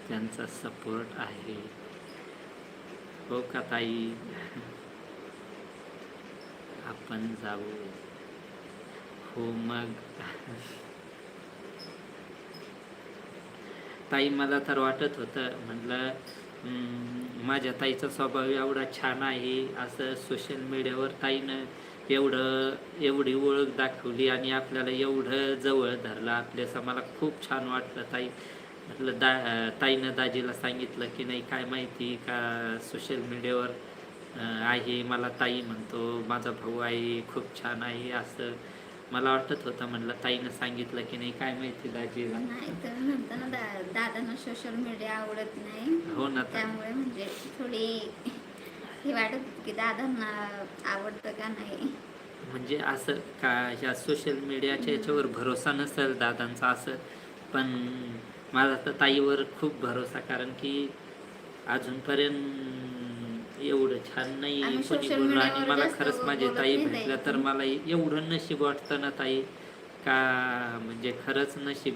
त्यांचा सपोर्ट आहे. हो का ताई? आपण जाऊ. हो मग. ताई मला तर वाटत होतं, म्हटलं माझ्या ताईचा स्वभाव एवढा छान आहे, असं सोशल मीडियावर ताईनं एवढी ओळख दाखवली आणि आपल्याला एवढं जवळ धरलं आपल्याचं. मला खूप छान वाटलं ताई. म्हटलं ताईनं दाजीला सांगितलं की नाही काय माहिती का सोशल मीडियावर आहे, मला ताई म्हणतो, माझा भाऊ आहे, खूप छान आहे, असं मला वाटत होतं. म्हटलं ताईनं सांगितलं की नाही काय माहिती दाजीला. नाही तर म्हणतो ना दादांना सोशल मीडिया आवडत नाही. हो ना. त्यामुळे म्हणजे थोडी हे वाटत होती की दादांना आवडतं का नाही. म्हणजे असं का ह्या सोशल मीडियाच्या याच्यावर भरोसा नसेल दादांचा असं, पण माझा तर ताईवर खूप भरोसा, कारण की अजूनपर्यंत एवढं छान नाही आम्ही कोणी सोशल बोललं. आणि मीडियावर मला जास्त खरंच माझी बोलत ताई नाही भेटलं तर मला एवढं नशीब वाटतं ना ताई, का म्हणजे खरंच नशीब